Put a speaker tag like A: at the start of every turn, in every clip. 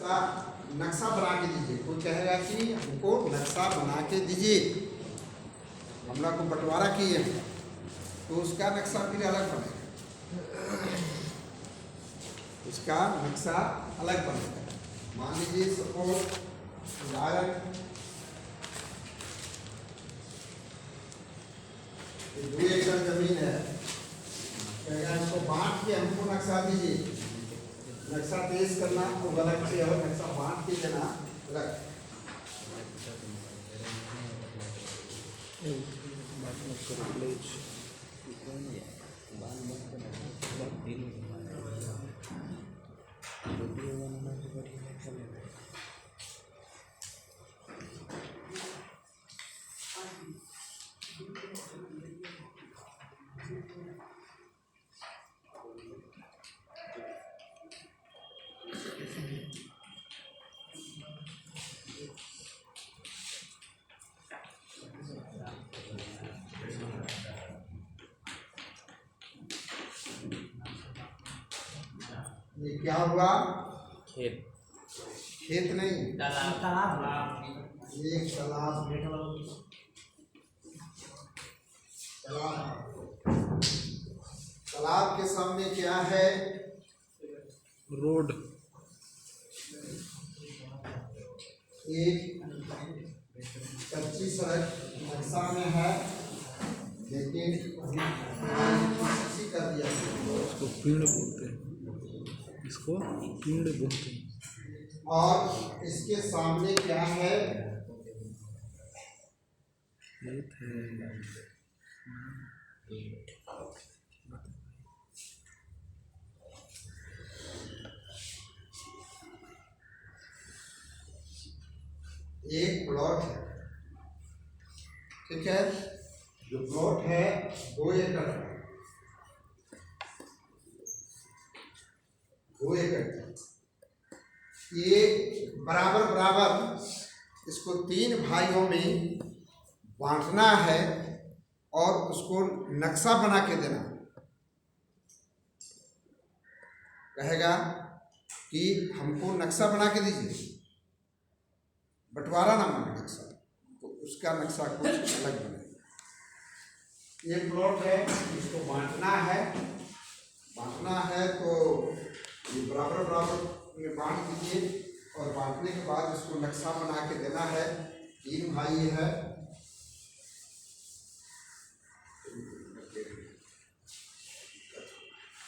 A: उसका नक्शा बना के दीजिए। कोई कहेगा कि हमको नक्शा बना के दीजिए, हम लोग को बंटवारा किए हैं तो उसका नक्शा फिर अलग बनेगा, उसका नक्शा अलग बनेगा। मान लीजिए सपोज उदाहरण 2 एकड़ जमीन है, कहेगा इसको बांट के हमको नक्शा दीजिए। नक्शा पेश करना तो गलत से और नक्शा बांट के देना अलग। ये क्या हुआ?
B: खेत।
A: खेत नहीं,
C: तालाब।
A: एक तालाब। तालाब के सामने क्या है?
B: रोड।
A: एक कच्ची सड़क नक्शा में है, लेकिन कर दिया।
B: इसको पेड़ बोलते हैं, इसको पेड़ बोलते हैं।
A: और इसके सामने क्या है?
B: खेत है।
A: एक प्लॉट है, ठीक है। जो प्लॉट है 2 एकड़ है, 2 एकड़। ये बराबर बराबर इसको 3 भाइयों में बांटना है और उसको नक्शा बना के देना। कहेगा कि हमको नक्शा बना के दीजिए, बंटवारा ना मांगे नक्शा, तो उसका नक्शा कुछ अलग बनेगा। ये प्लॉट है, इसको बांटना है। बांटना है तो ये बराबर बराबर में बांट दीजिए और बांटने के बाद इसको नक्शा बना के देना है। 3 भाई है,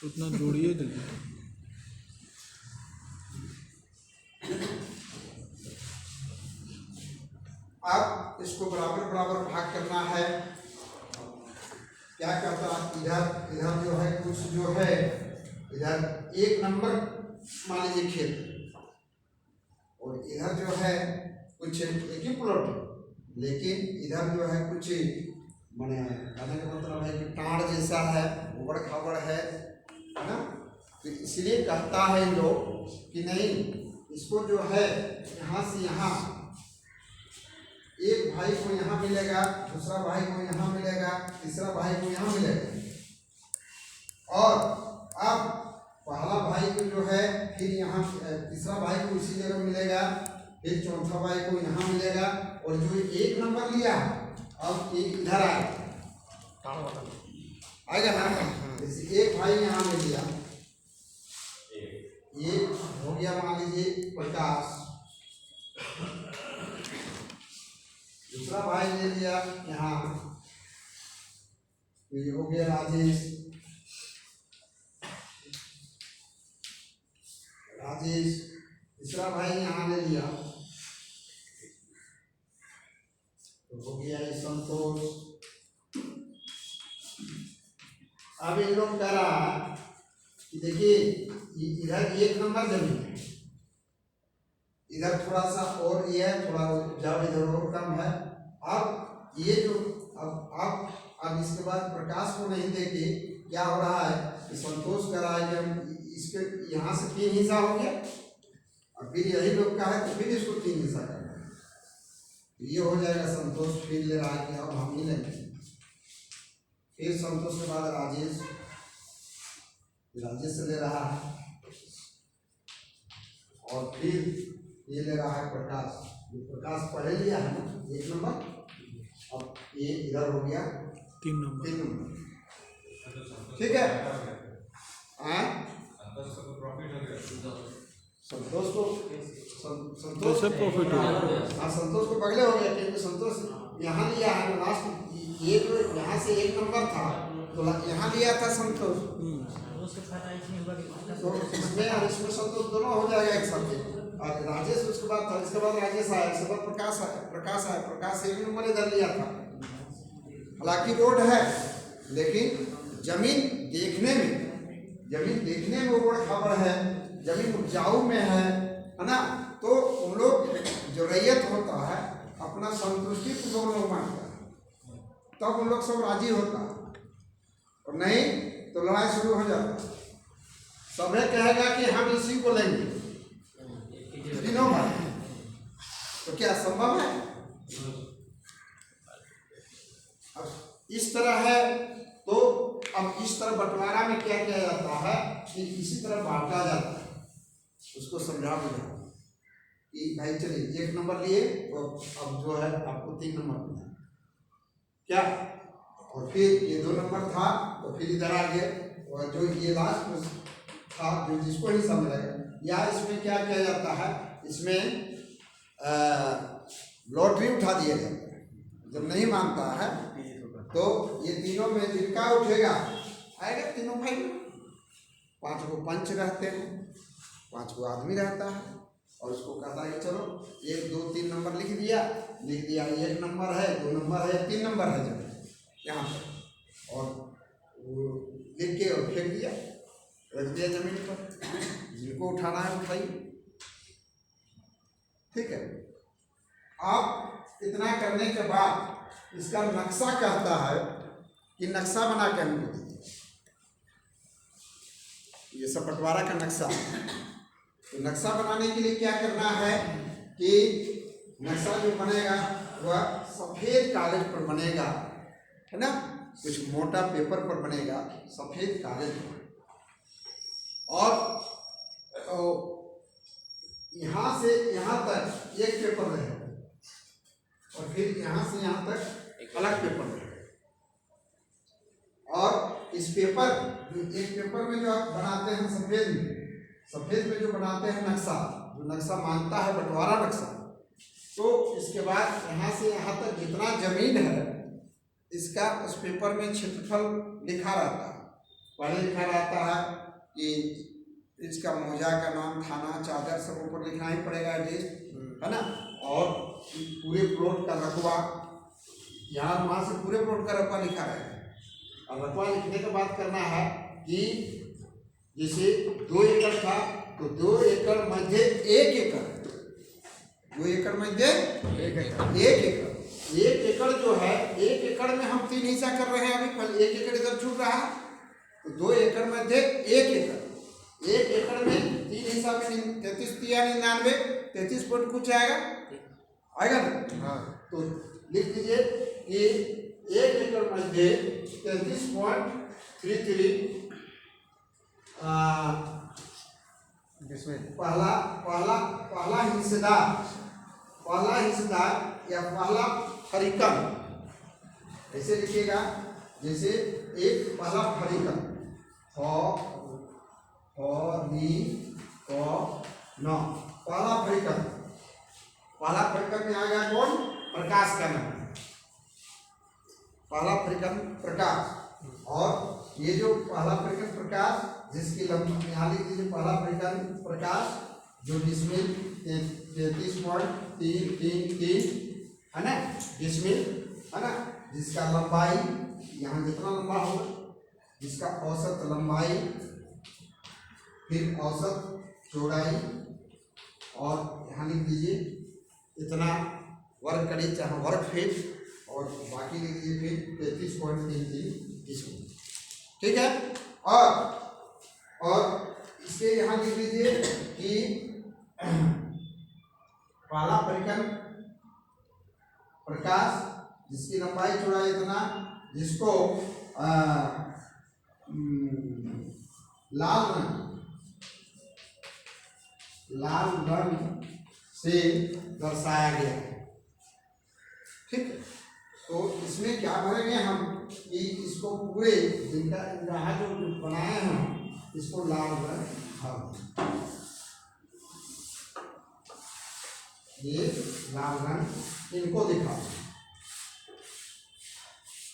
B: उतना जोड़िए जल्दी।
A: अब इसको बराबर बराबर भाग करना है। क्या करता है, इधर इधर जो है कुछ जो है, इधर 1 नंबर मान लीजिए खेत, और इधर जो है कुछ एक ही प्लॉट, लेकिन इधर जो है कुछ माने कहने का मतलब है कि टाड़ जैसा है, उबड़ खाबड़ है ना। तो इसलिए कहता है लोग कि नहीं, इसको जो है यहाँ से यहाँ, एक भाई को यहाँ मिलेगा, दूसरा भाई को यहाँ मिलेगा, तीसरा भाई को यहाँ मिलेगा, और अब पहला भाई को जो है फिर यहाँ तीसरा भाई को इसी जगह मिलेगा, फिर चौथा भाई को यहाँ मिलेगा, और जो 1 नंबर लिया अब एक इधर आएगा ना। जैसे एक भाई यहाँ में लिया, ये हो गया मान लीजिए प्रकाश, दूसरा भाई ले लिया यहाँ, ये हो गया राजेश, तीसरा भाई यहाँ ले लिया तो हो गया ये संतोष। अब इन लोग कह रहा कि देखिए इधर 1 नंबर जमीन है, इधर थोड़ा सा और ये है, थोड़ा जब इधर और कम है। अब ये जो अब इसके बाद प्रकाश को नहीं देके क्या हो रहा है कि संतोष कर रहा है कि हम इसके यहाँ से 3 हिस्सा हो गया, और फिर यही लोग का है तो फिर इसको 3 हिस्सा करना है, ये हो जाएगा। संतोष फिर ले रहा है कि अब हम ही लेंगे, फिर संतोष के बाद राजेश से ले रहा है, और फिर ये ले रहा है प्रकाश, ये प्रकाश पढ़े लिया है ना 1 नंबर, अब ये इधर हो गया
B: 3 नंबर।
A: 3 नंबर, ठीक है। संतोष को संतोष
B: से प्रॉफिट हो गया।
A: हाँ, संतोष को बगले हो गया, क्योंकि संतोष यहाँ लिया है ना लास्ट, ये जो यहाँ से 1 नंबर था तो यहाँ लिया था संतोष, तो इसमें और इसमें संतोष दोनों हो जाएगा एक साथ। और राजेश उसके बाद था, इसके बाद राजेश आया, इसके बाद प्रकाश आया, प्रकाश 1 नंबर इधर लिया था। हालांकि रोड है लेकिन जमीन देखने में वो रोड खबर है, जमीन उपजाऊ में है ना, तो उन लोग जो रैयत होता है अपना संतुष्टि पूर्वक लोग मांगता है, तब उन लोग सब राजी होता है, और नहीं तो लड़ाई शुरू हो जाता है। सबे कहेगा कि हम इसी को लेंगे दिनों भर, तो क्या संभव है? अब इस तरह है, तो अब इस तरह बंटवारा में क्या किया जाता है कि इसी तरह बांटा जाता है, उसको समझा बुझा कि भाई चलिए 1 नंबर लिए तो अब जो है आपको 3 नंबर मिला क्या, और फिर ये 2 नंबर था तो फिर इधर आ गए, और जो ये लास्ट में था जो जिसको ही समझेगा, या इसमें क्या किया जाता है, इसमें लॉटरी उठा दिया जाता है। जब नहीं मानता है तो ये तीनों में जिनका उठेगा आएगा तीनों भाई, 5 को पंच रहते हैं, 5 को आदमी रहता है, और उसको कहता है कि चलो 1 2 3 नंबर लिख दिया, 1 नंबर है, 2 नंबर है, 3 नंबर है जब यहाँ पर, और वो लिख के और फेंक दिया, रख दिया जमीन पर, जिनको उठाना है उठाइए, ठीक है। अब इतना करने के बाद इसका नक्शा कहता है कि नक्शा बना के हमको दीजिए, ये सब बंटवारा का नक्शा। तो नक्शा बनाने के लिए क्या करना है कि नक्शा जो बनेगा वह सफ़ेद कागज पर बनेगा, है ना, कुछ मोटा पेपर पर बनेगा, सफ़ेद कागज पर, और यहाँ से यहाँ तक एक पेपर रहेगा, और फिर यहाँ से यहाँ तक अलग पेपर रहेगा, और इस पेपर एक पेपर में जो आप बनाते हैं सफ़ेद में जो बनाते हैं नक्शा, जो नक्शा मांगता है बंटवारा नक्शा, तो इसके बाद यहाँ से यहाँ तक जितना जमीन है इसका उस पेपर में क्षेत्रफल लिखा रहता है। पहले लिखा रहता है कि इसका मौजा का नाम, थाना, चादर सब ऊपर लिखना ही पड़ेगा एड्रेस, है ना, और पूरे प्लॉट का रकबा, यहाँ वहाँ से पूरे प्लॉट का रकबा लिखा रहेगा। और रकबा लिखने के बाद करना है कि जैसे 2 एकड़ था तो 2 एकड़ मध्य 1 एकड़, 2 एकड़ मध्य 1 एकड़, 1 एकड़ जो है 1 एकड़ में हम 3 हिस्सा कर रहे हैं, अभी पहले 1 एकड़ इधर छूट रहा है, तो 2 एकड़ मध्य 1 एकड़, 1 एकड़ में 3 हिस्सा में 33 या 99 33 पॉइंट कुछ आएगा ना, हाँ, तो लिख दीजिए कि 1 एकड़ मध्य 33.33 पहला हिस्सेदार या पहला फरीकन, ऐसे लिखिएगा जैसे एक पहला फरीकन पहला फरीकन में आ गया कौन, प्रकाश का नाम, पहला फरीकन प्रकाश, और ये जो पहला फरीकन प्रकाश जिसकी लंबाई यहाँ लिख दीजिए, पहला फरीकन प्रकाश जो डिसमिल 33.333 है ना, डिसमिल है ना, जिसका लंबाई यहाँ जितना लंबा होगा, जिसका औसत लंबाई, फिर औसत चौड़ाई, और यहाँ लिख दीजिए इतना वर्ग कड़ी चाहे वर्ग फीट, और बाकी लिख दीजिए फिर 33.33 डिसमिल, ठीक है। और इसे यहाँ लिख लीजिए कि पहला फरीकन प्रकाश जिसकी लंबाई चौड़ाई इतना, जिसको लाल लाल रंग से दर्शाया गया है। ठीक है, तो इसमें क्या करेंगे हम कि इसको पूरे जिनका यहाँ जो बनाए हैं इसको लाल रंग दिखाओ। ये लाल रंग इनको दिखाओ,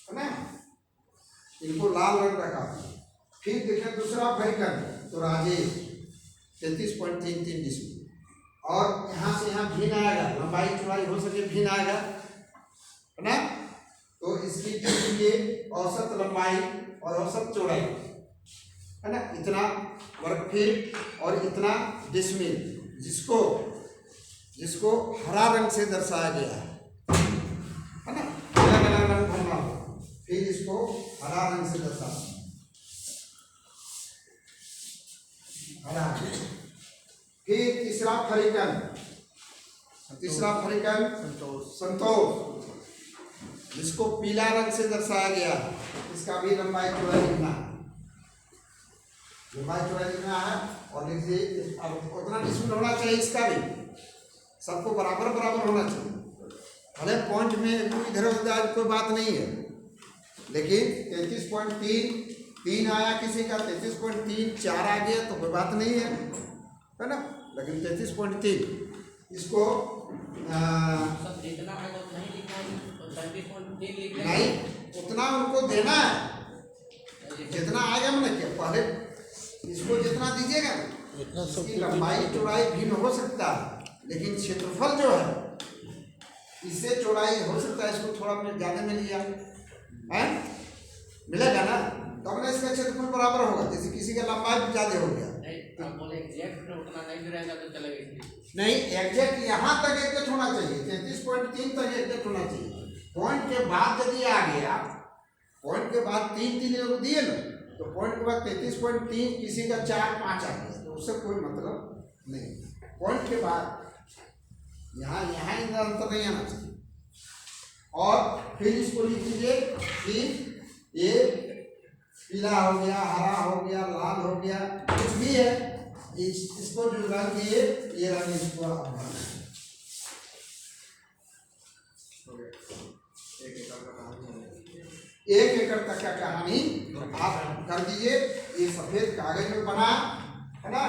A: है ना, इनको लाल रंग रखा। फिर देखें दूसरा फरीकन तो राजेश 33.33 डिस्मिल, और यहाँ से यहाँ भिन्न आएगा, लंबाई चौड़ाई हो सके भिन्न आएगा, है ना। तो इसकी ये औसत लंबाई और औसत चौड़ाई, है ना, इतना वर्ग फीट और इतना डिस्मिल, जिसको जिसको हरा रंग से दर्शाया गया है ना, अलग अलग रंग भरना हो, फिर इसको हरा रंग से दर्शाया हरा। फिर तीसरा फरीकन संतोष, जिसको पीला रंग से दर्शाया गया, इसका भी लंबाई चौड़ाई लिखना है, लंबाई चौड़ाई लिखना है। और देखिए अब उतना डिस्मिल होना चाहिए, इसका भी सबको बराबर बराबर होना चाहिए। भले पॉइंट में इधर उधर कोई बात नहीं है, लेकिन 33.33 आया किसी का, 33.34 आ गया तो कोई बात नहीं है ना। लेकिन 33.3 इसको नहीं, उतना उनको देना है जितना आएगा। मैंने क्या पहले इसको जितना दीजिएगा, इसकी लंबाई चौड़ाई भिन्न हो सकता है, लेकिन क्षेत्रफल जो है इससे चौड़ाई हो सकता है, इसको थोड़ा ज़्यादा मिल लिया है, मिलेगा ना, तब ना इसका क्षेत्रफल बराबर होगा। जैसे किसी का लंबाई ज़्यादा हो गया, नहीं एग्जैक्ट यहाँ तक एग्जैक्ट होना चाहिए, 33.3 तक एग्जैक्ट होना चाहिए। पॉइंट के बाद यदि आ गया, पॉइंट के बाद 3 लोग दिए ना, तो पॉइंट के बाद 33.3 किसी का 4-5 आ गया, तो उससे कोई मतलब नहीं। पॉइंट के बाद यहाँ इधर अंतर नहीं आना चाहिए। और फिर इसको लिख दीजिए कि ये पीला हो गया, हरा हो गया, लाल हो गया, कुछ भी है, इसको जो रंग ये रंग इसको एक एकड़ तक का कहानी आप कर दीजिए। ये सफेद कागज में बना है ना,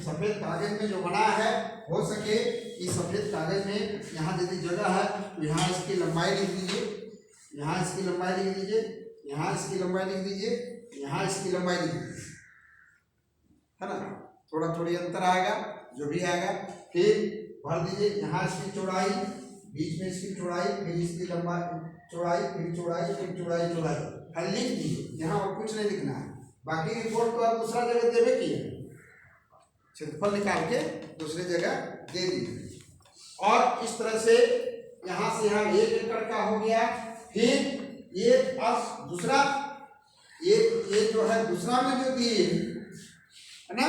A: सफेद कागज में जो बना है, हो सके इस सफेद कागज में यहाँ यदि जगह है तो यहाँ इसकी लंबाई लिख दीजिए, यहाँ इसकी लंबाई लिख दीजिए, यहाँ इसकी लंबाई लिख दीजिए, यहाँ इसकी लंबाई लिख दीजिए, है ना। थोड़ा थोड़ी अंतर आएगा, जो भी आएगा फिर भर दीजिए। यहाँ इसकी चौड़ाई, बीच में इसकी चौड़ाई, फिर इसकी लंबाई चौड़ाई, फिर चौड़ाई, फिर चौड़ाई, खाली लिख दीजिए, यहाँ और कुछ नहीं लिखना है। बाकी रिपोर्ट तो आप दूसरा जगह देवे किए, क्षेत्रफल निकाल के दूसरी जगह दे दीजिए। और इस तरह से यहाँ से यहाँ 1 एकड़ का हो गया। फिर ये अब दूसरा ये जो है दूसरा में जो दिए है ना,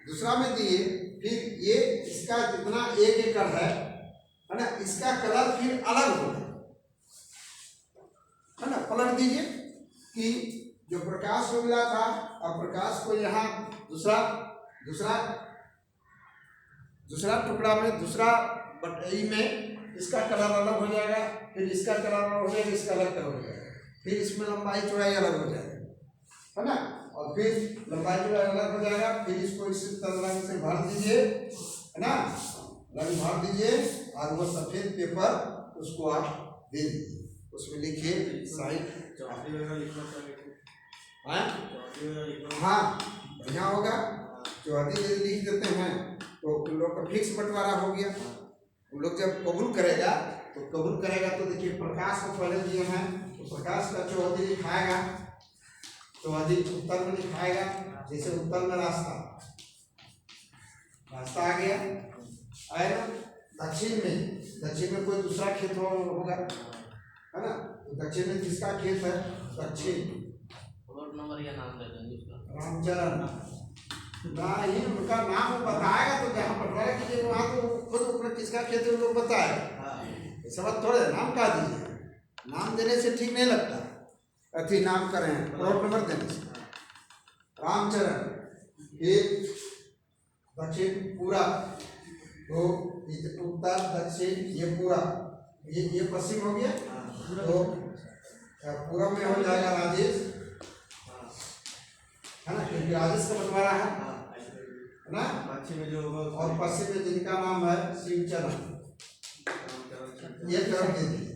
A: दूसरा में दिए, फिर ये इसका जितना 1 एकड़ है ना, इसका कलर फिर अलग होगा, है ना। पलट दीजिए कि जो प्रकाश को मिला था, और प्रकाश को यहाँ दूसरा टुकड़ा में, दूसरा बटाई में इसका कलर अलग हो जाएगा, फिर इसका कलर अलग हो जाएगा, इसका अलग कलर हो जाएगा, फिर इसमें लंबाई चौड़ाई अलग हो जाएगा, है ना। और फिर लंबाई चौड़ाई अलग हो जाएगा, फिर इसको इस रंग से भर दीजिए, है ना, रंग भर दीजिए, और वो सफेद पेपर उसको आप दे दीजिए, उसमें लिखिए साइड। हाँ बढ़िया होगा, चौहदी यदि लिख देते हैं तो उन लोग का फिक्स बंटवारा हो गया। उन लोग जब कबूल करेगा तो देखिए प्रकाश को पहले दिए हैं, तो प्रकाश का चौहदी लिखाएगा, चौहदी उत्तर में लिखाएगा। जैसे उत्तर में रास्ता आ गया, आएगा। दक्षिण में कोई दूसरा खेत होगा, है ना, तो दक्षिण में किसका खेत है, दक्षिण नंबर या नाम दे देंगे उसका, रामचरण नहीं, उनका नाम बताएगा तो जहाँ बंटवारा कीजिए वहाँ तो खुद ऊपर किसका खेत है लोग बताए, सब थोड़े नाम का दीजिए, नाम देने से ठीक नहीं लगता, अति नाम करें प्लॉट नंबर देने से। रामचरण एक दक्षिण पूरा तो उत्तर दक्षिण ये पूरा ये पश्चिम हो गया। तो पूरब में हो जाएगा राजेश, है ना, क्योंकि राजेश का बंटवारा है ना।
C: पश्चिम में जो होगा
A: और पश्चिम में जिनका नाम है शिवचरण, ये कर दीजिए।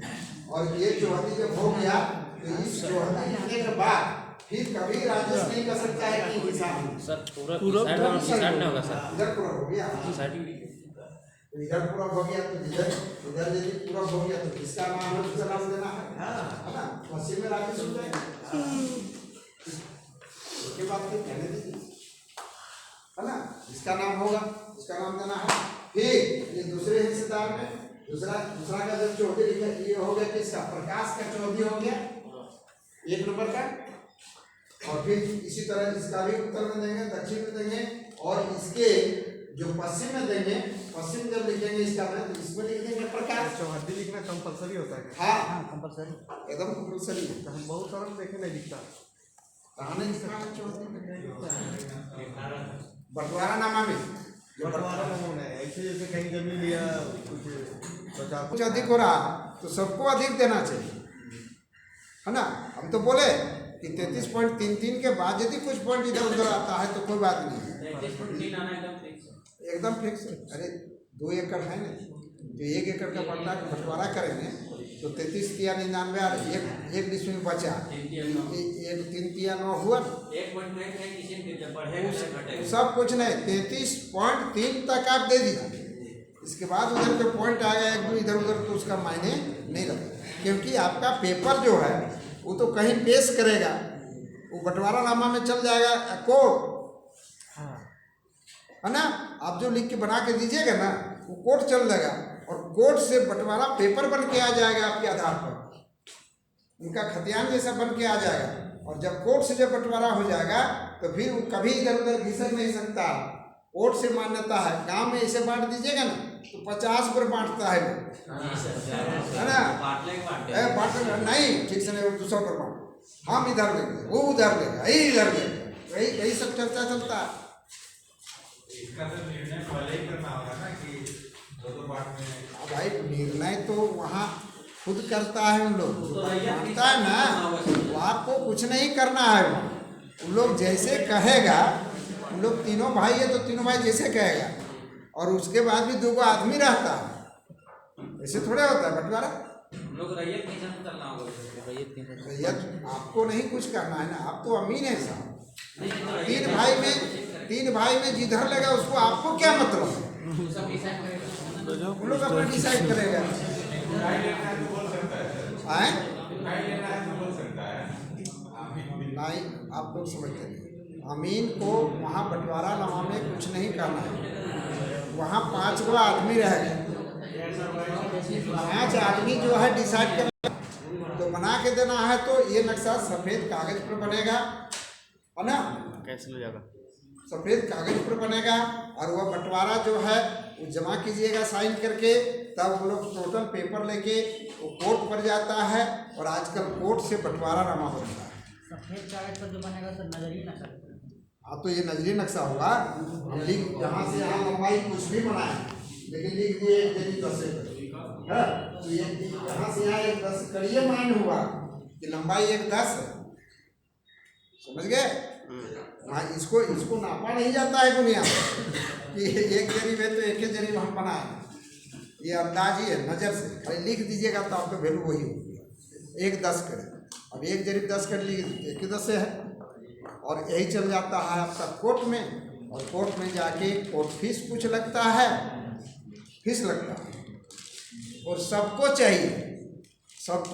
A: और ये चौहदी जब हो गया तो इस चौहदी लिखने के बाद फिर कभी राजेश नहीं कर सकता है कि हिसाब
D: सर पूरा साइड ना होगा सर,
A: इधर पूरा हो गया, इधर पूरा हो गया तो इधर यदि पूरा हो गया तो किसका नाम है उसका नाम देना है ना। पश्चिम में राजेश हो जाएगा, उसके बाद फिर कहने दीजिए, है ना, जिसका नाम होगा उसका नाम देना है। फिर ये दूसरे हिस्सेदार में दूसरा का जब चौधरी लिखा, ये हो गया किसका, प्रकाश का चौधरी हो गया 1 नंबर का। और फिर इसी तरह इसका भी उत्तर में देंगे, दक्षिण में देंगे, और इसके जो पश्चिम में देंगे, पश्चिम जब लिखेंगे इसका में तो इसमें लिख देंगे प्रकाश।
C: चौहद्दी लिखना कंपलसरी होता है।
A: हाँ
B: कंपलसरी
A: एकदम कंपलसरी है।
C: हम बहुत सारा देखे नहीं दिखता।
A: कहाँ नहीं लिखना है चौधरी में, बंटवारा नामा में जो
C: बंटवारा में है, ऐसे जैसे कहीं जमीन लिया कुछ
A: कुछ अधिक हो रहा तो सबको अधिक देना चाहिए, है ना। हम तो बोले कि 33.33 के बाद यदि कुछ पॉइंट इधर उधर आता है तो कोई बात नहीं, एकदम फिक्स। अरे 2 एकड़ है ना, जो 1 एकड़ का बंटवारा करेंगे तो 33 तिया 99 और एक डिसमिल बचा, 3 तिया 9 हुआ, सब कुछ नहीं 33.3 तक आप दे दीजिए। इसके बाद उधर के पॉइंट आएगा 1-2 इधर उधर तो उसका मायने नहीं रखता, क्योंकि आपका पेपर जो है वो तो कहीं पेश करेगा, वो बंटवारा नामा में चल जाएगा कोर्ट, है ना। आप जो लिख के बना के दीजिएगा ना वो कोर्ट चल जाएगा, और कोर्ट से बंटवारा पेपर बन के आ जाएगा आपके आधार पर, उनका खतियान जैसा बन के आ जाएगा। और जब कोर्ट से जब बंटवारा हो जाएगा तो फिर वो कभी इधर उधर घिसक नहीं सकता, कोर्ट से मान्यता है। गांव में इसे बांट दीजिएगा ना तो 50 पर बांटता है, है ना, बांट नहीं ठीक से नहीं, 200 पर बांट, हम इधर लेंगे वो उधर लेगा, यही इधर लेगा, यही सब चर्चा चलता है।
C: इसका तो निर्णय पहले ही करना होगा ना कि 2 पार्ट में।
A: भाई निर्णय तो वहाँ खुद करता है, उन लोग मानता है ना, वो आपको कुछ नहीं करना है। उन लोग जैसे कहेगा, उन लोग तीनों भाई है तो तीनों भाई जैसे कहेगा, और उसके बाद भी 2 आदमी रहता है, ऐसे थोड़े होता है बंटवारा। रैयत आपको नहीं कुछ करना है ना, आप तो अमीन है साहब। 3 भाई में जिधर लगा उसको आपको क्या मतलब है, उन लोग अपना डिसाइड करेगा। आए नहीं, आप लोग समझते नहीं, अमीन को वहाँ बंटवारा नामा में कुछ नहीं करना है, वहाँ 5 आदमी रहेगा, 5 आदमी जो है डिसाइड कर तो बना के देना है। तो ये नक्शा सफ़ेद कागज पर बनेगा, है ना,
D: कैसे ले जाएगा,
A: सफ़ेद कागज पर बनेगा, और वह बंटवारा जो है वो जमा कीजिएगा साइन करके, तब हम लोग टोटल पेपर लेके वो कोर्ट पर जाता है, और आजकल कोर्ट से बंटवारा नामा बनता है।
E: सफेद कागज पर जो बनेगा सर नजरिए नक्शा।
A: हाँ तो ये नजरिए नक्शा होगा, हम लिख यहाँ से यहाँ लंबाई कुछ भी बनाए, लेकिन लिख दिए 10 है, तो ये यहाँ से यहाँ 10 करिए माइन हुआ कि लंबाई 10 है, समझ गए। वहाँ इसको नापा नहीं जाता है दुनिया में कि 1 जरीब है तो 1 जरीब हम बनाए, ये अंदाज ही है, नज़र से अरे लिख दीजिएगा तो आपका वैल्यू वही होगी 1-10 करें। अब 1 जरीब 10 कर लिख 1-10 है, और यही चल जाता है आपका कोर्ट में, और कोर्ट में जाके कोर्ट फीस कुछ लगता है, फीस लगता है। और सबको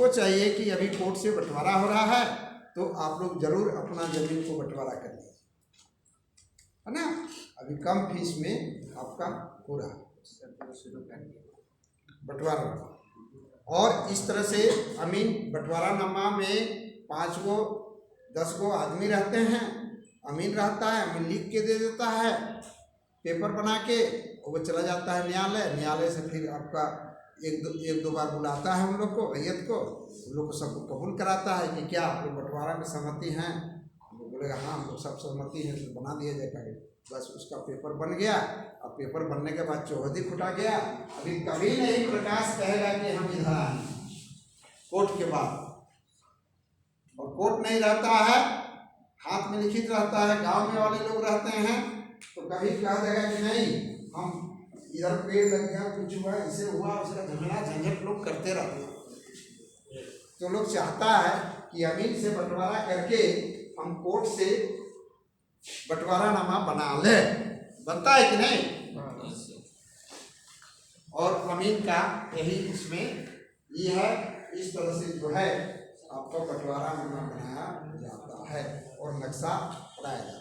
A: चाहिए कि अभी कोर्ट से बंटवारा हो रहा है तो आप लोग जरूर अपना ज़मीन को बंटवारा कर लीजिए, है ना, अभी कम फीस में आपका हो रहा है बंटवारा। और इस तरह से अमीन बंटवारा नामा में 5-10 आदमी रहते हैं, अमीन रहता है, अमीन लिख के दे देता है पेपर बना के, वो चला जाता है न्यायालय, न्यायालय से फिर आपका एक दो बार बुलाता है उन लोग को, रैयत को, उन लोग को सबको कबूल कराता है कि क्या आप लोग बंटवारा में सहमति हैं, हम लोग बोलेगा हाँ हम लोग सब सहमति हैं, तो बना दिया जाए कागज। बस उसका पेपर बन गया। अब पेपर बनने के बाद चौहदी फुटा गया। अभी कभी नहीं प्रकाश कहेगा कि हम इधर आए कोर्ट के बाद, और कोर्ट नहीं रहता है, हाथ में लिखित रहता है, गांव में वाले लोग रहते हैं, तो कभी कहा जाएगा कि नहीं हम इधर पेड़ लग गया, कुछ हुआ, इसे हुआ, उसका झगड़ा झंझट लोग करते रहते हैं। तो लोग चाहता है कि अमीन से बंटवारा करके हम कोर्ट से बंटवारानामा बना ले, बनता है कि नहीं? और अमीन का यही इसमें ये है, इस तरह से जो है आपका बंटवारानामा बनाया जाता है और नक्शा बनाया जाता है।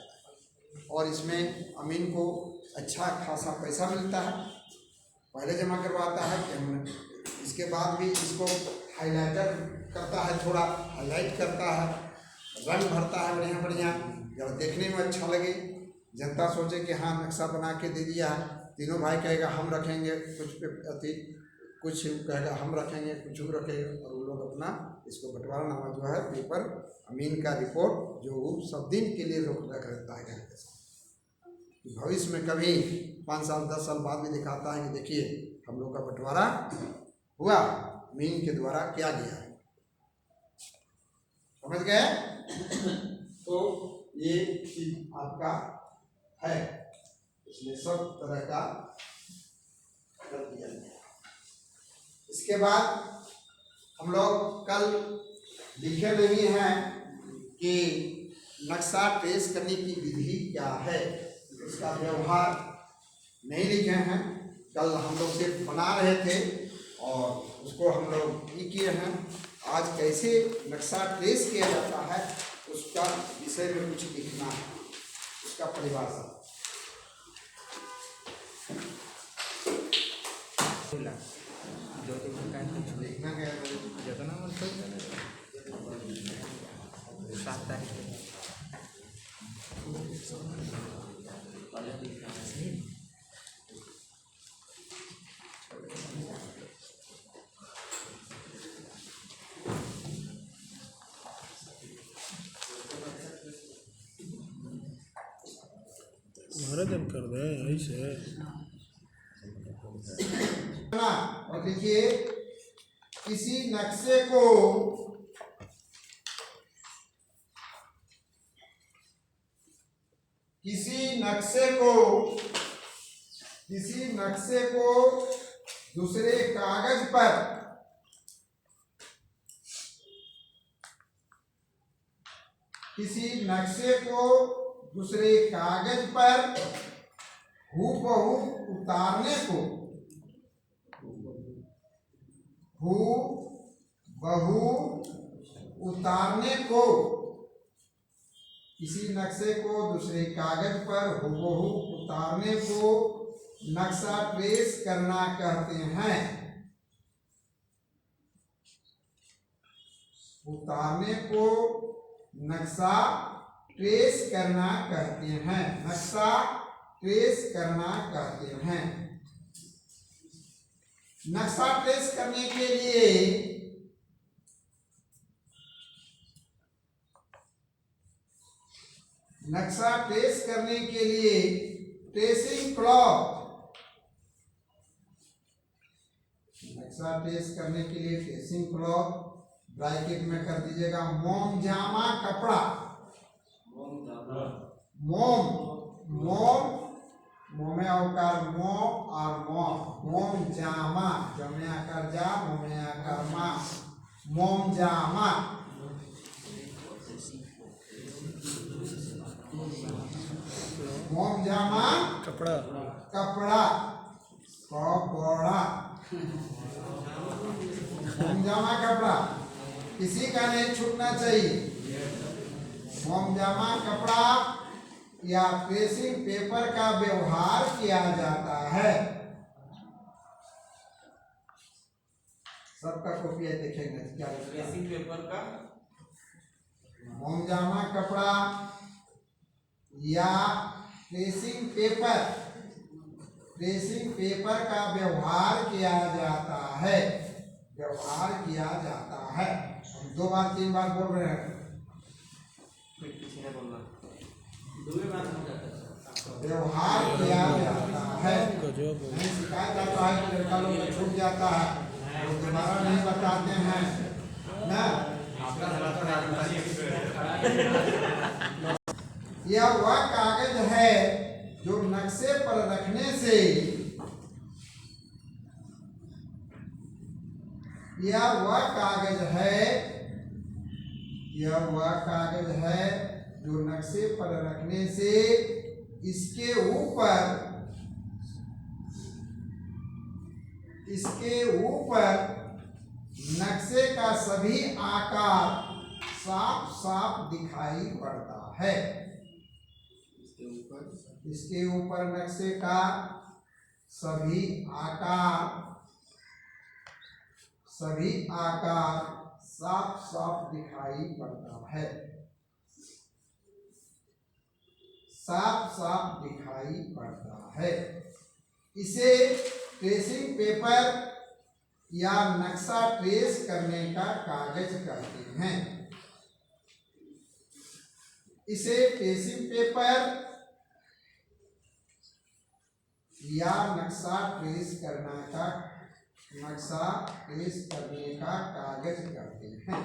A: और इसमें अमीन को अच्छा खासा पैसा मिलता है, पहले जमा करवाता है कि हमने, इसके बाद भी इसको हाइलाइटर करता है, थोड़ा हाईलाइट करता है, रंग भरता है बढ़िया बढ़िया, जब देखने में अच्छा लगे, जनता सोचे कि हाँ नक्शा बना के दे दिया है। तीनों भाई कहेगा हम रखेंगे, कुछ कहेगा हम रखेंगे, कुछ रखेगा, और वो लोग अपना इसको बंटवारानामा जो है पेपर अमीन का रिपोर्ट जो वो सब दिन के लिए रोक रख रहता है घर के साथ। भविष्य में कभी 5 साल 10 साल बाद भी दिखाता है कि देखिए हम लोग का बंटवारा हुआ, अमीन के द्वारा किया गया है। समझ गए? तो ये चीज आपका है, इसमें सब तरह का कर दिया गया। इसके बाद हम लोग कल लिखे नहीं हैं कि नक्शा ट्रेस करने की विधि क्या है, उसका व्यवहार नहीं लिखे हैं। कल हम लोग सिर्फ बना रहे थे और उसको हम लोग ये किए हैं। आज कैसे नक्शा ट्रेस किया जाता है उसका विषय में कुछ लिखना है, उसका परिभाषा। लिखना क्या है?
B: जगना मतलब
D: 7 तारीख
B: महाराजन कर दे ऐसे।
A: और देखिए किसी नक्शे को दूसरे कागज पर हूबहू उतारने को किसी नक्शे को दूसरे कागज पर हूबहू उतारने को नक्शा ट्रेस करना कहते हैं। उतारने को नक्शा ट्रेस करना कहते हैं। नक्शा ट्रेस करना कहते हैं। नक्शा ट्रेस करने के लिए ट्रेसिंग क्लॉथ, नक्शा ट्रेस करने के लिए ट्रेसिंग क्लॉथ ब्रैकेट में कर दीजिएगा मोमजामा कपड़ा। मोमे आकार मो और मोमजामा, जमे आकार जा, मोमे आकार मा, मोमजामा। मोमजामा
B: कपड़ा
A: मोमजामा कपड़ा किसी का नहीं छूटना चाहिए। मोमजामा कपड़ा या ट्रेसिंग पेपर का व्यवहार किया जाता है। सबका कॉपी देखेंगे क्या ट्रेसिंग पेपर का मोमजामा कपड़ा या ट्रेसिंग पेपर का व्यवहार किया जाता है। हम 2 बार 3 बार बोल रहे हैं।
D: किसी ने बोलना 2 बार हो जाता है।
A: व्यवहार किया जाता है।
B: गजब
A: नहीं सिखाया जाता है कि लड़का लोग को छूट जाता है, लोग दोबारा नहीं बताते हैं ना। यह वह कागज है जो नक्शे पर रखने से, यह वह कागज है, यह वह कागज है जो नक्शे पर रखने से इसके ऊपर नक्शे का सभी आकार साफ साफ दिखाई पड़ता है। इसके ऊपर नक्शे का सभी आकार साफ साफ दिखाई पड़ता है, साफ साफ दिखाई पड़ता है। इसे ट्रेसिंग पेपर या नक्शा ट्रेस करने का कागज कहते हैं। इसे ट्रेसिंग पेपर या नक्शा ट्रेस करने का कागज कहते हैं।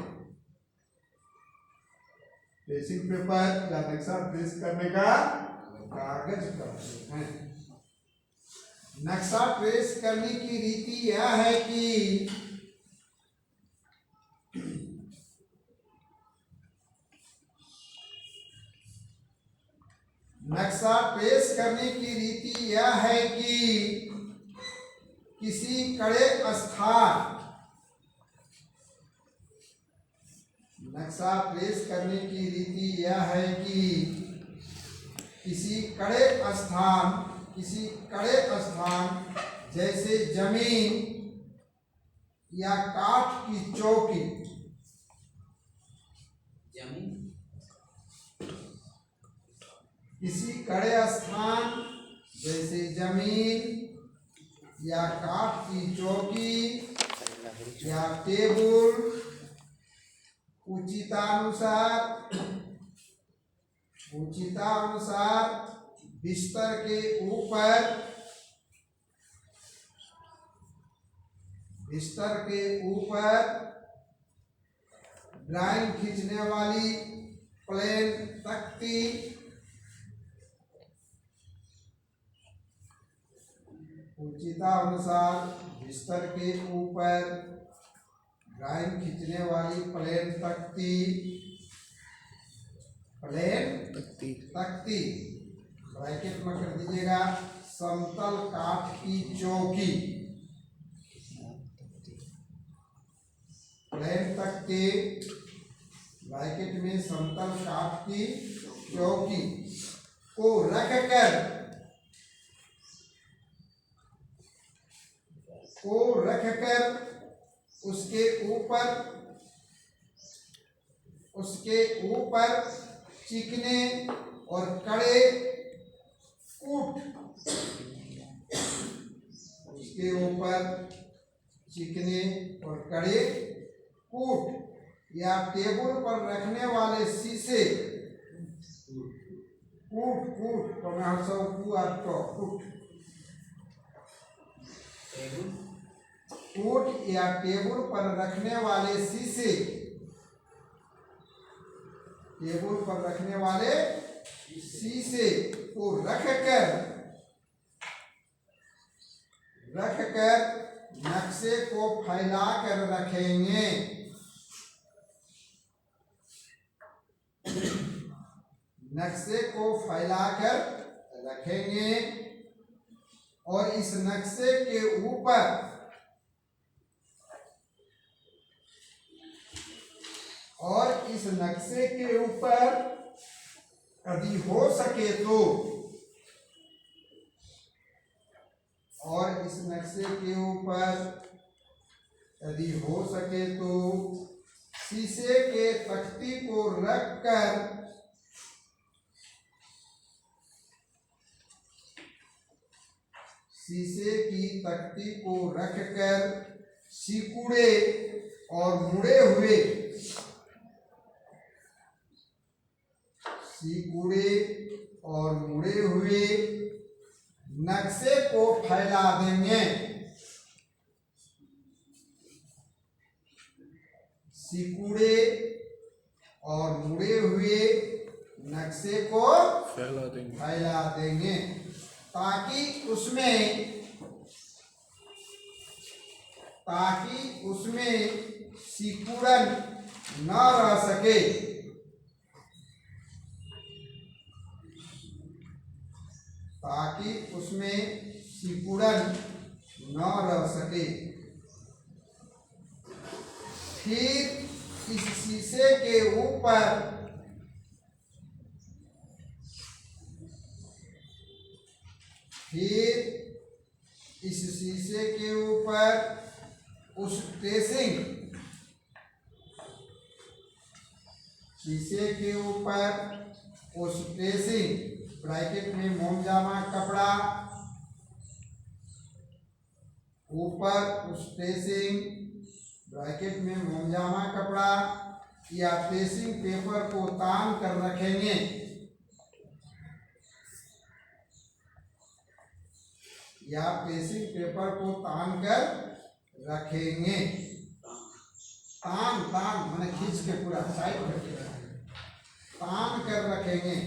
A: ट्रेसिंग पेपर या नक्शा ट्रेस करने का कागज कहते हैं। नक्शा ट्रेस करने की रीति यह है कि नक्शा ट्रेस करने की रीति यह है कि किसी कड़े स्थान, नक्शा ट्रेस करने की रीति यह है कि किसी कड़े स्थान जैसे जमीन या काठ की चौकी, किसी कड़े स्थान जैसे जमीन या काठ की चौकी या टेबल उचितानुसार बिस्तर के ऊपर ड्राइंग खींचने वाली प्लेन तख्ती, उचितानुसार बिस्तर के ऊपर ड्राइंग खींचने वाली प्लेन तख्ती ब्रैकेट में कर दीजिएगा। समतल काठ की चौकी, प्लेन तख्ती ब्रैकेट में समतल काठ की चौकी को रखकर उसके ऊपर चिकने और कड़े कूट, उसके ऊपर चिकने और कड़े कूट या टेबल पर रखने वाले शीशे कूट या टेबल पर रखने वाले शीशे को रखकर नक्शे को फैलाकर रखेंगे। नक्शे को फैलाकर रखेंगे और इस नक्शे के ऊपर यदि हो सके तो शीशे के तख्ती को रखकर सिकुड़े और और मुड़े हुए नक्शे को फैला देंगे। सिकुड़े और मुड़े हुए नक्शे को फैला देंगे ताकि उसमें सिकुड़न न रह सके। ताकि उसमें सिकुड़न न रह सके। फिर इस शीशे के ऊपर उस ड्रेसिंग ब्रैकेट में मोमजामा कपड़ा, ऊपर उस ड्रेसिंग ब्रैकेट में मोमजामा कपड़ा या ट्रेसिंग पेपर को तान कर रखेंगे। तान माने खींच के पूरा साइड में तान कर रखेंगे।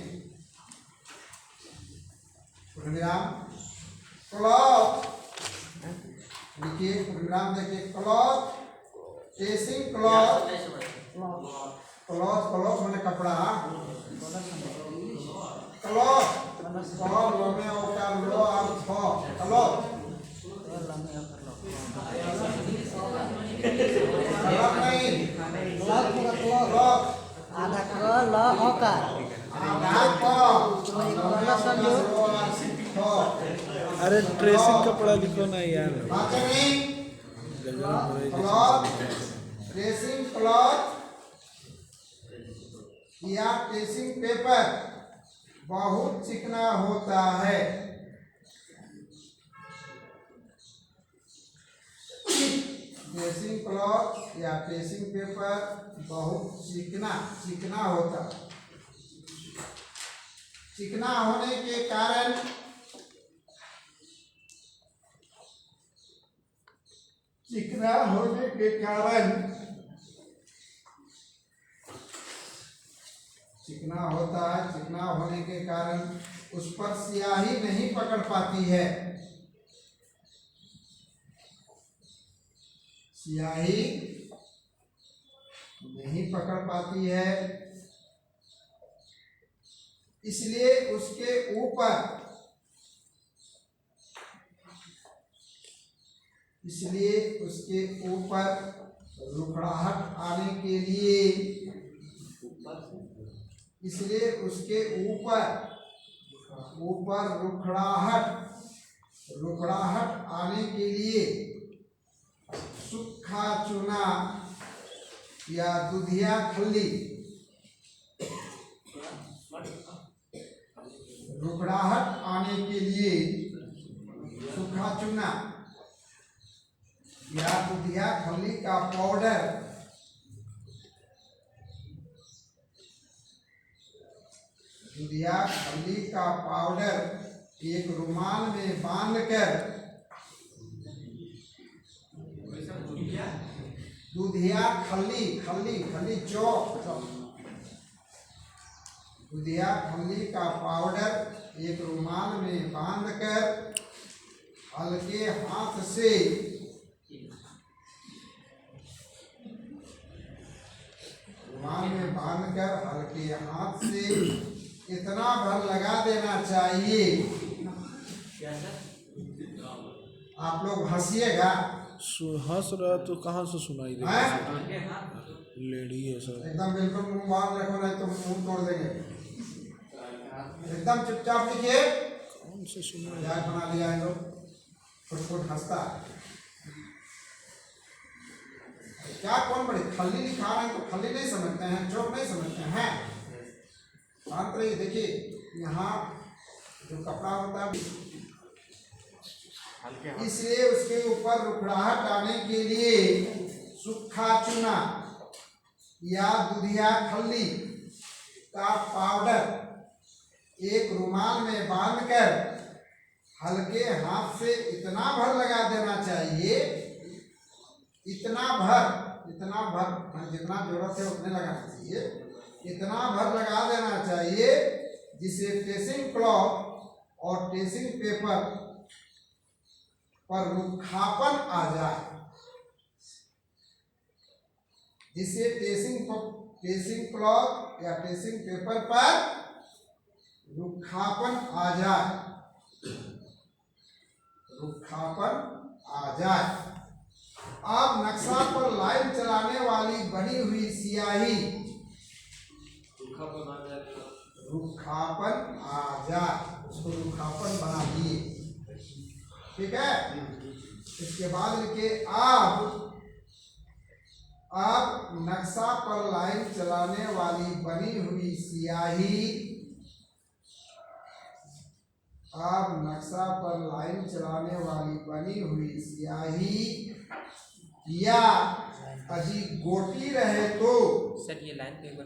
A: क्लॉथ देखिए, प्रोग्राम देखिए, क्लॉथ ट्रेसिंग क्लॉथ माने कपड़ा, क्लॉथ
E: आधा क ल हकार
B: अरे ट्रेसिंग कपड़ा लिखो ना यार।
A: ट्रेसिंग क्लॉथ या ट्रेसिंग पेपर बहुत चिकना होता है। ट्रेसिंग क्लॉथ या ट्रेसिंग पेपर बहुत चिकना होता है। चिकना होने के कारण चिकना होता है। चिकना होने के कारण उस पर स्याही नहीं पकड़ पाती है। स्याही नहीं पकड़ पाती है, इसलिए उसके ऊपर रुखड़ाहट आने के लिए रुखड़ाहट आने के लिए सूखा चूना या दूधिया खल्ली, रुखड़ाहट आने के लिए सूखा चूना या दूधिया खल्ली का पाउडर एक रुमाल में बांधकर दूधिया खल्ली चौक दूधिया खल्ली का पाउडर एक रुमाल में बांधकर हल्के हाथ से इतना भर लगा देना चाहिए। आप लोग हंसिएगा।
B: हंस रहा तो कहाँ से सुनाई देगा? लेडी है सर।
A: एकदम बिल्कुल मुंह बांध रखो, नहीं तो मुंह तोड़ देंगे। एकदम चुपचाप लिखिए।
B: कौन से सुना?
A: मजाक बना लिया है लोग, फुट हंसता। क्या कौन बड़े खल्ली लिखा रहे हैं तो खल्ली नहीं समझते हैं, चौक नहीं समझते हैं। शांत रहिए। देखिए यहाँ जो कपड़ा होता है, इसलिए उसके ऊपर रुखड़ाहट आने के लिए सूखा चूना या दूधिया खल्ली का पाउडर एक रुमाल में बांधकर हल्के हाथ से इतना भर लगा देना चाहिए, इतना भर मान जितना जरूरत है उतने लगाना चाहिए, इतना भर लगा देना चाहिए जिसे टेसिंग क्लॉथ और टेसिंग पेपर पर रुखापन आ जाए, जिसे टेसिंग क्लॉथ या टेसिंग पेपर पर रुखापन आ जाए, अब नक्शा पर लाइन चलाने वाली बनी हुई स्याही रुखापन आ जाए, उसको रुखापन बना दिए। ठीक है, इसके बाद लिखे अब नक्शा पर लाइन चलाने वाली बनी हुई स्याही, अब नक्शा पर लाइन चलाने वाली बनी हुई स्याही या अजी गोटी रहे तो
D: सर ये लाइन पेपर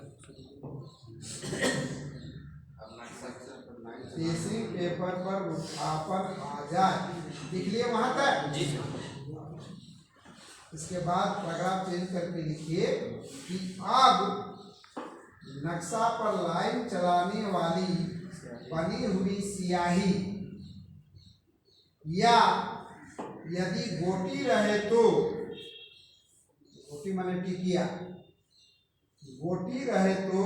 A: टेसिंग पेपर पर रुखापन आ जाए। लिख लिए वहां तक
D: जी।
A: इसके बाद पैराग्राफ चेंज करके लिखिए कि अब नक्शा पर लाइन चलाने वाली बनी हुई स्याही या यदि गोटी रहे तो, गोटी माने टिकिया, गोटी रहे तो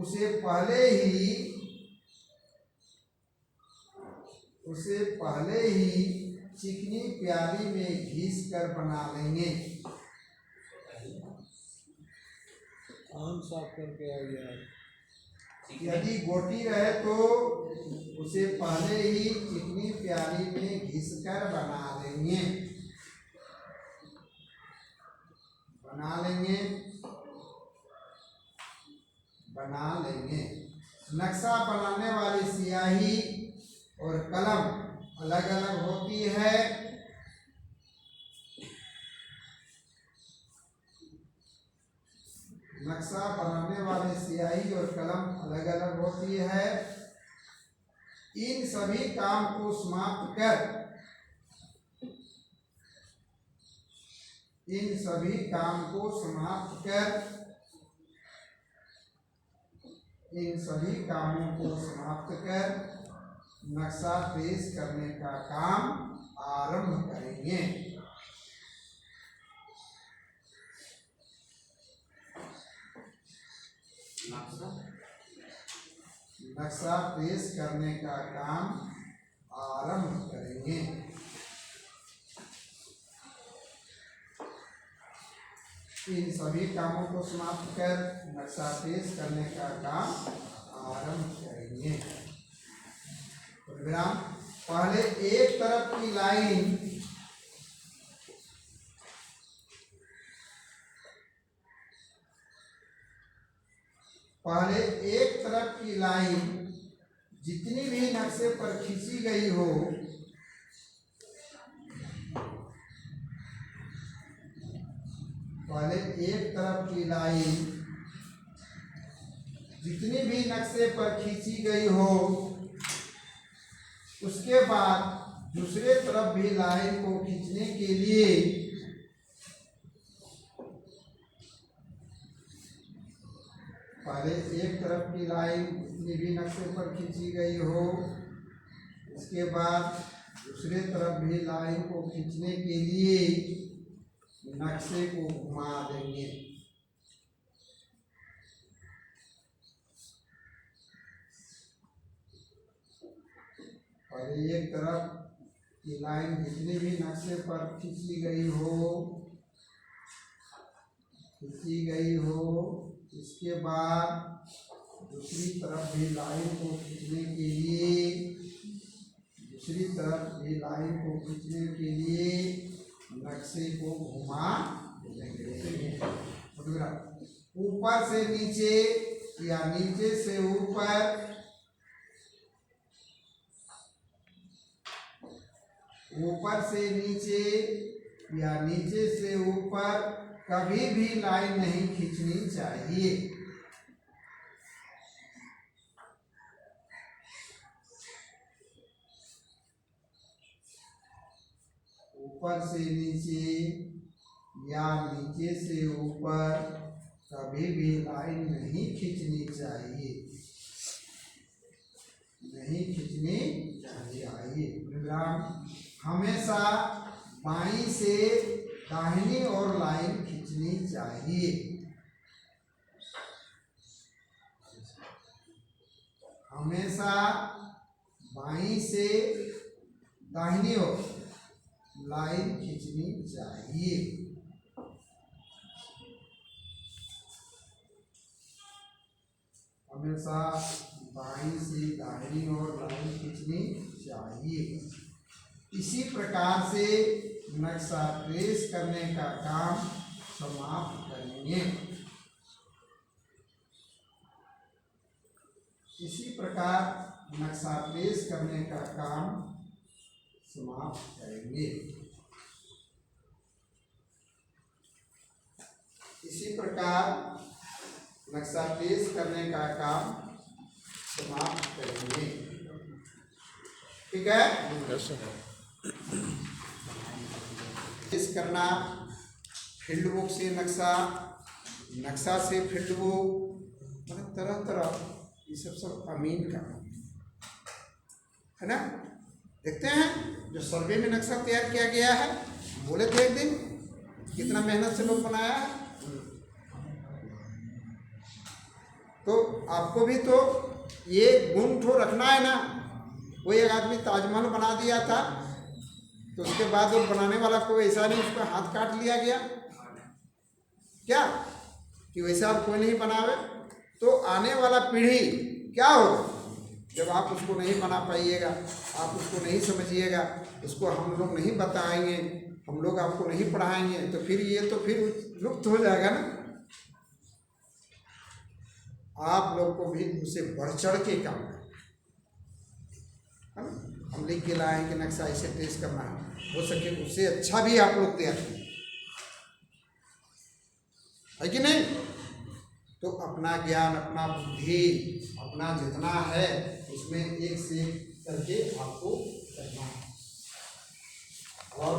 A: उसे पहले ही चिकनी प्याली में घिस कर बना लेंगे।
B: आम साफ करके आ गया।
A: यदि गोटी रहे तो उसे पहले ही चिकनी प्याली में घिस कर बना लेंगे। नक्शा बनाने वाली स्याही और कलम अलग अलग होती है। नक्शा बनाने वाली स्याही और कलम अलग अलग होती है। इन सभी काम को समाप्त कर नक्शा पेश करने का काम आरंभ करेंगे। नक्शा पेश करने का काम आरंभ करेंगे। इन सभी कामों को समाप्त कर नक्शा पेश करने का काम आरंभ करेंगे। प्रोग्राम पहले एक तरफ की लाइन जितनी भी नक्शे पर खींची गई हो उसके बाद दूसरे तरफ भी लाइन को खींचने के लिए पहले एक तरफ की लाइन जितनी भी नक्शे पर खींची गई हो, उसके बाद दूसरे तरफ भी लाइन को खींचने के लिए नक्शे को घुमा देंगे। पहले एक तरफ की लाइन जितनी भी नक्शे पर खींची गई हो, इसके बाद दूसरी तरफ भी लाइन को खींचने के लिए नक्शे को घुमा देंगे। ऊपर से नीचे या नीचे से ऊपर, ऊपर से नीचे या नीचे से ऊपर कभी भी लाइन नहीं खींचनी चाहिए। ऊपर से नीचे या नीचे से ऊपर कभी भी लाइन नहीं खींचनी चाहिए, नहीं खींचनी चाहिए। विराम हमेशा बाईं से दाहिनी ओर लाइन खींचनी चाहिए। हमेशा बाईं से दाहिनी ओर लाइन खींचनी चाहिए। हमेशा बाईं से दाहिनी ओर लाइन खींचनी चाहिए। इसी प्रकार से नक्शा ट्रेस करने का काम समाप्त करेंगे। इसी प्रकार नक्शा ट्रेस करने का काम समाप्त करेंगे। इसी प्रकार नक्शा ट्रेस करने का काम समाप्त करेंगे। ठीक है, ट्रेस करना, फील्ड बुक से नक्शा, नक्शा से फील्ड बुक, मतलब तरह तरह ये सब अमीन का है ना। देखते हैं जो सर्वे में नक्शा तैयार किया गया है, बोले थे एक दिन कितना मेहनत से लोग बनाया है। तो आपको भी तो ये गुण तो रखना है ना। वो एक आदमी ताजमहल बना दिया था, तो उसके बाद वो बनाने वाला को ऐसा नहीं, उसका हाथ काट लिया गया क्या कि वैसा आप कोई नहीं बनावे। तो आने वाला पीढ़ी क्या होगा जब आप उसको नहीं बना पाइएगा, आप उसको नहीं समझिएगा, उसको हम लोग नहीं बताएंगे, हम लोग आपको नहीं पढ़ाएंगे, तो फिर ये तो फिर लुप्त हो जाएगा ना। आप लोग को भी उसे बढ़ चढ़ के काम है ना। हम लिख के लाए हैं कि नक्शा ऐसे ट्रेस करना है, हो सके उससे अच्छा भी आप लोग तैयार करें, है कि नहीं। तो अपना ज्ञान, अपना बुद्धि, अपना जितना है उसमें एक से एक करके आपको करना है। और